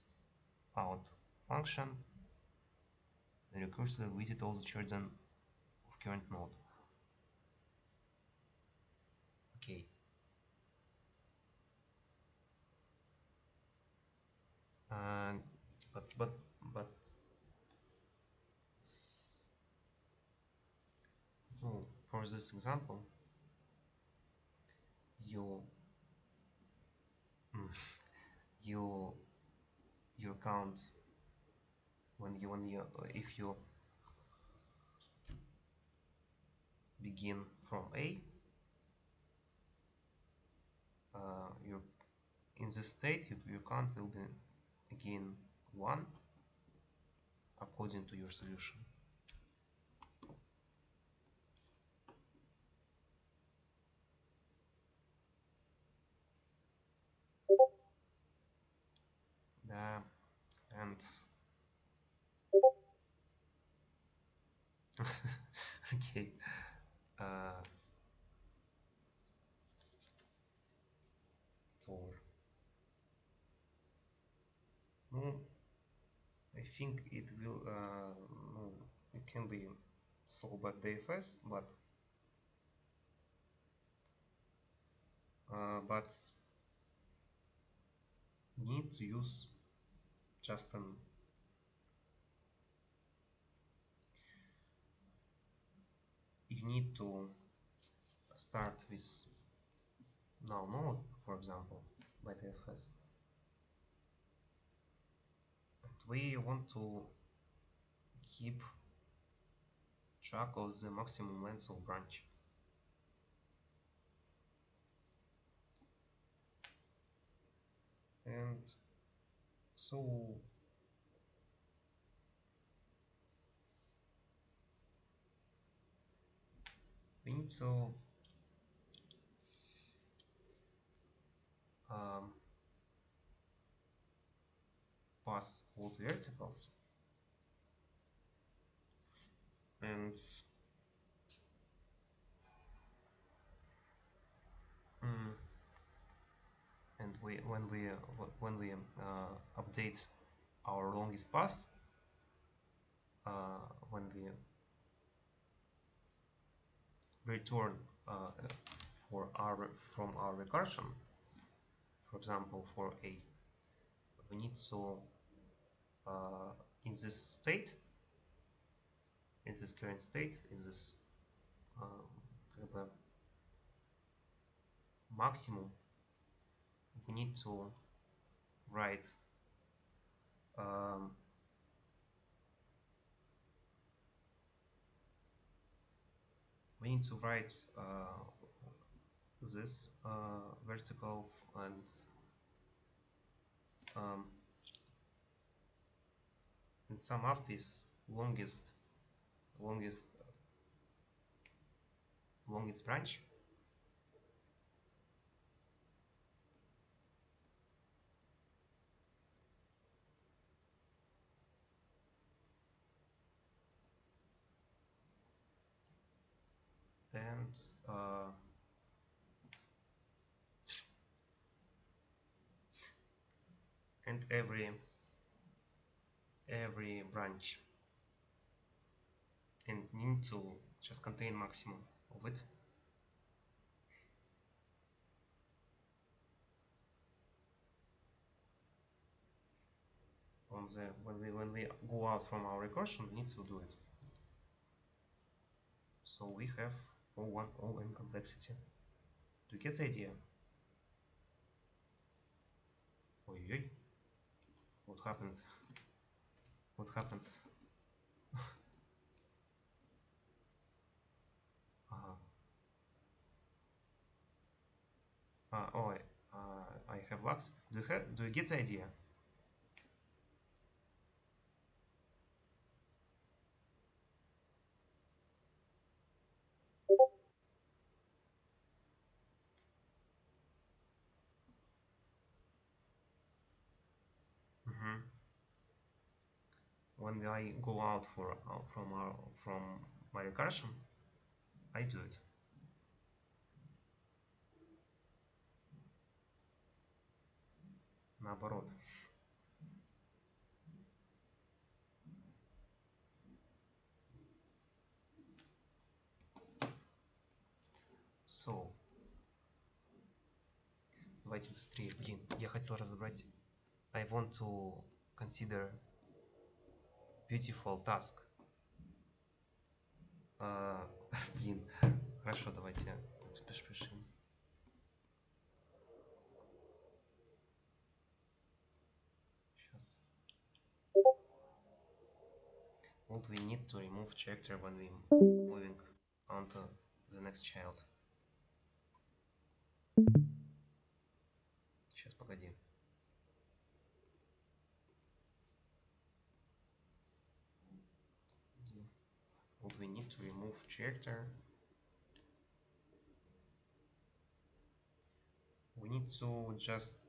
out function and recursively visit all the children of current node. Okay. And but oh, for this example, you mm, you you count when you if you begin from A, your in this state your count will be again 1 according to your solution. Uh, and okay, uh, Tor. No, I think it will. No, it can be solved by DFS, but need to use just an. You need to start with null node, for example, by DFS. And we want to keep track of the maximum length of branch. And so we need to um, pass all the verticals and mm, when we update our longest path, when we return for our from our recursion, for example for A, we need to in this state, in this current state, in this um, maximum, we need to write um, we need to write this vertical um, and sum up with longest longest branch, and and every branch, and need to just contain maximum of it. On the when we go out from our recursion, we need to do it. So we have O1 O n complexity. Do you get the idea? Oi, what happened? What happens? Uh, oh, I have lags. Do you get the idea? Mm-hmm. When I go out from my recursion, I do it. Наоборот. So, давайте быстрее. Блин, я хотел разобрать. I want to consider beautiful task. Блин, хорошо, давайте спешим. Сейчас. What we need to remove character when we moving on to the next child. Сейчас, погоди. What we need to remove character. We need to just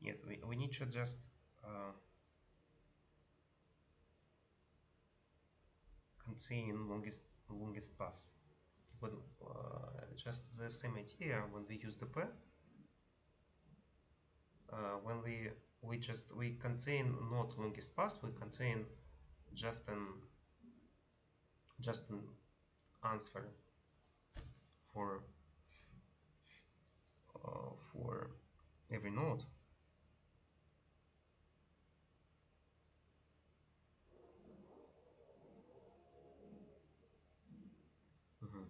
we need to just contain longest path. But just the same idea when we use the p. When we contain not longest path, we contain just an answer for every node. Мгм.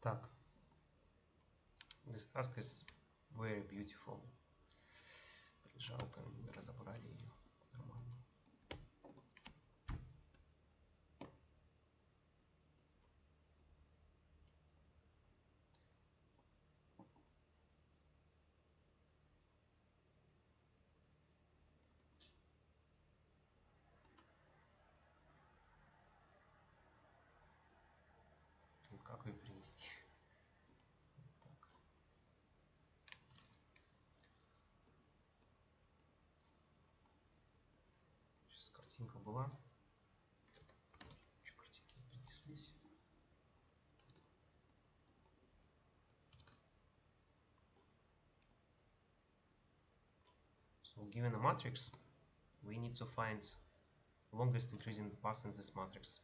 Так, this task is very beautiful. Жалко, не разобрали ее нормально. Как ее перенести? Так. Сейчас картинка была. Еще картинки не принеслись. So given a matrix, we need to find longest increasing path in this matrix.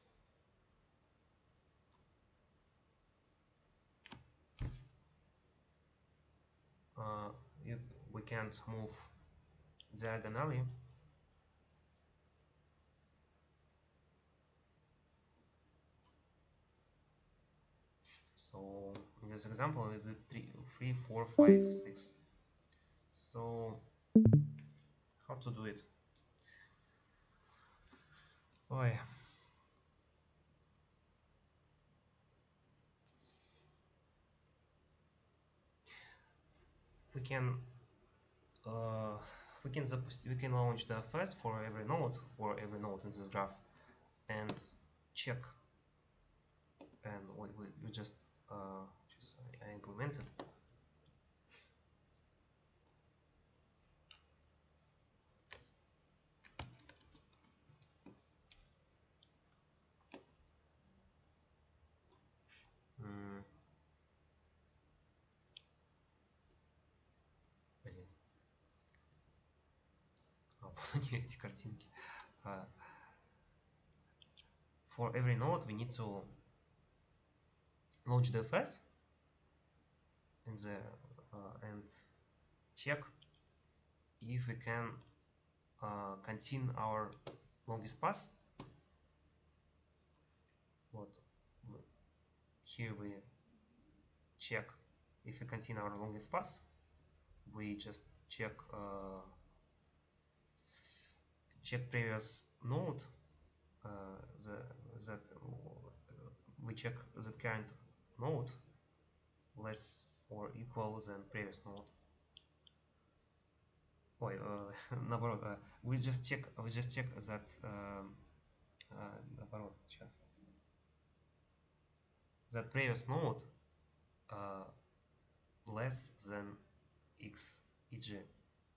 Uh, we can't move diagonally. So in this example, it will be 3, 4, 5, 6. So how to do it? Oh yeah. We can we can launch the FS for every node in this graph and check, and we just I implemented. не эти картинки. Uh, for every node, we need to launch the FS and check if we can contain our longest path. What here we check if we contain our longest path. We just check previous node. The that we check that current node less or equal than previous node. Ой, наоборот, we just check that наоборот, сейчас. That previous node less than x e.g.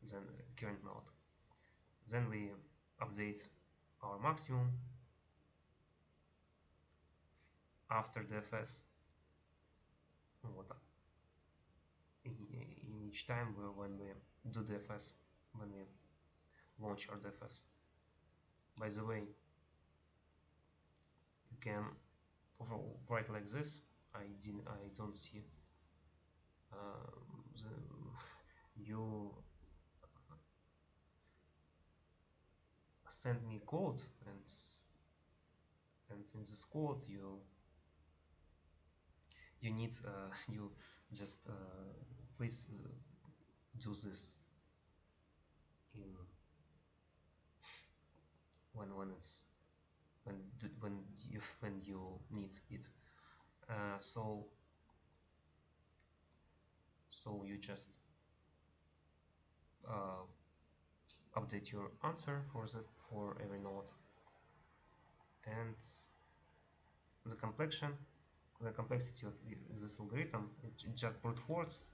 than current node. Then we update our maximum after the FS. Вот. In each time when we do the FS, when we launch our DFS. By the way, you can write like this. I don't see you send me code, and in this code you need you just please do this in when it's when you need it. So you just update your answer for every node, and the complexity of this algorithm, it just brute force,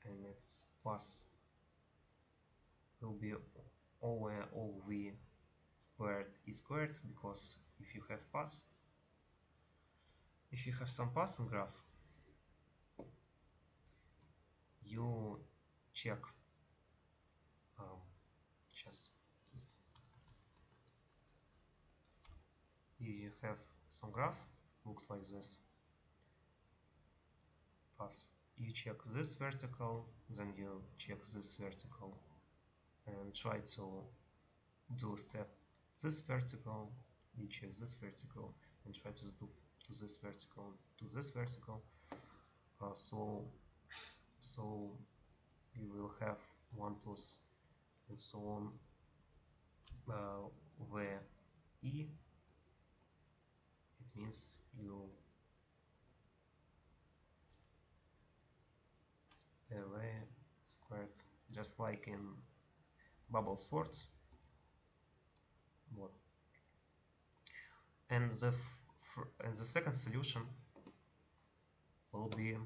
and its path will be O where OV squared is squared, because if you have path, if you have some path in graph, you check just you have some graph looks like this path, you check this vertical, then you check this vertical, and try to do step this vertical, you check this vertical, and try to do to this vertical, to this vertical. So you will have 1 plus and so on where e, it means you array squared, just like in bubble sorts. What? And the second solution will be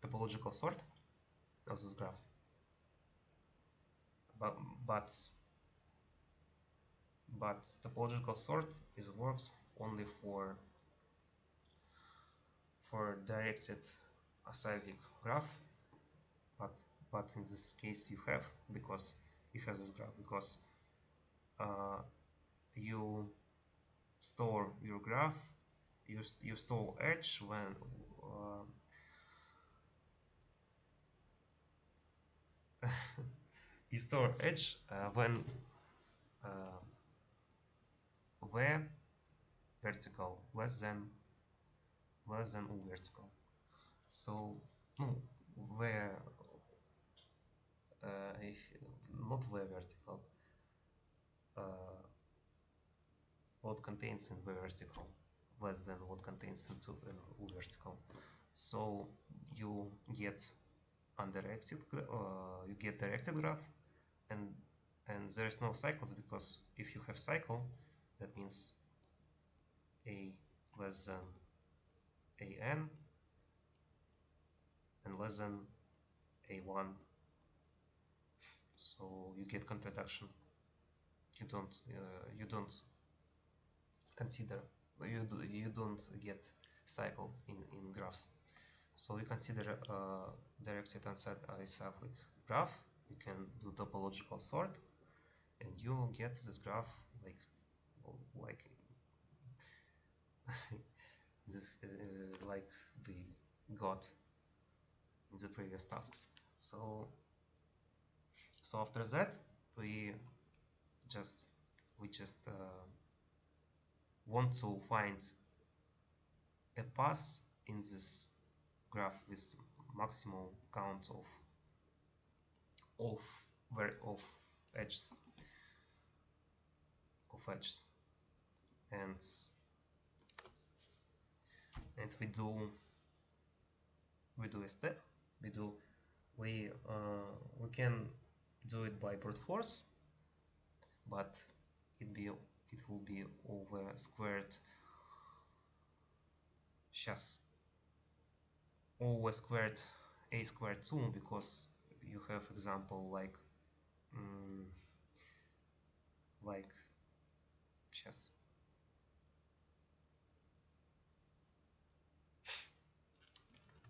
topological sort of this graph, but topological sort works only for directed acyclic graph, but in this case you have, because you have this graph, because you store your graph, you store edge when you store edge when v vertical less than u vertical. So no, where if not v vertical, what contains in v vertical less than what contains into u vertical. So you get undirected, you get directed graph, and there is no cycles, because if you have cycle, that means a less than an and less than a1, so you get contradiction. You don't consider, you don't get cycle in graphs. So we consider directed acyclic graph you can do topological sort, and you get this graph like this like we got in the previous tasks. So after that we just want to find a path in this graph with maximum count of of edges edges, and we do a step. We do we can do it by brute force, but it will be over squared just over squared a squared 2, because you have example mm, like just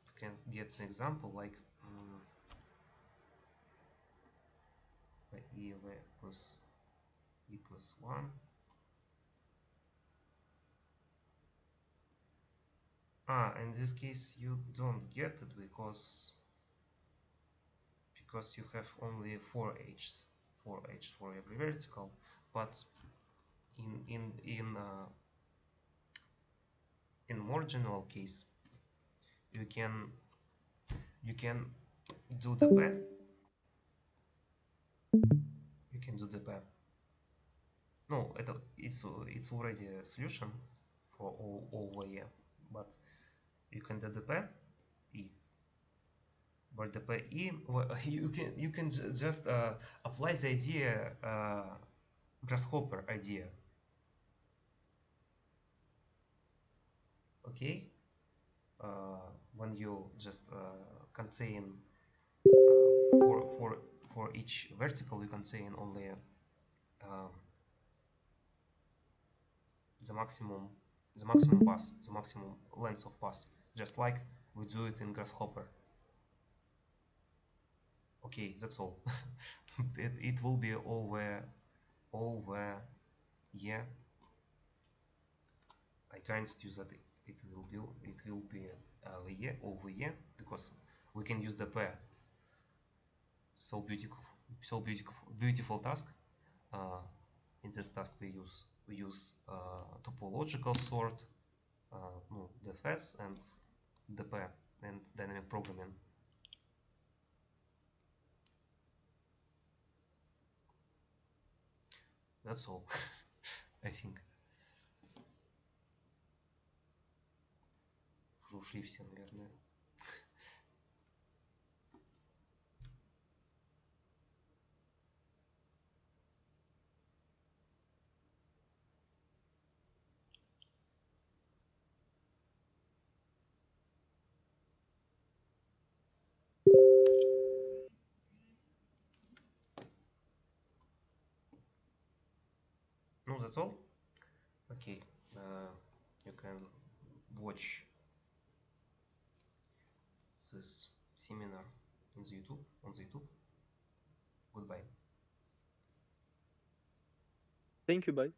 you can get an example like e plus 1. In this case you don't get it because you have only 4 H's for every vertical. But in more general case, you can you can do the pair. You can do the pair. No, it's already a solution for all over, but you can do the pair e. But the pair e, well, you can just apply the idea grasshopper idea. Okay, when you just contain for each vertical you contain only um, the maximum pass, the maximum length of pass, just like we do it in grasshopper. Okay, that's all. It will be over yeah. I can't use that. It will be over here because we can use the pair. So beautiful, beautiful task. uh, in this task we use topological sort, no, DFS and DP and dynamic programming. That's all. I think уже ушли все, наверное. No, that's all. Okay, you can watch this seminar in the YouTube on the YouTube. Goodbye. Thank you. Bye.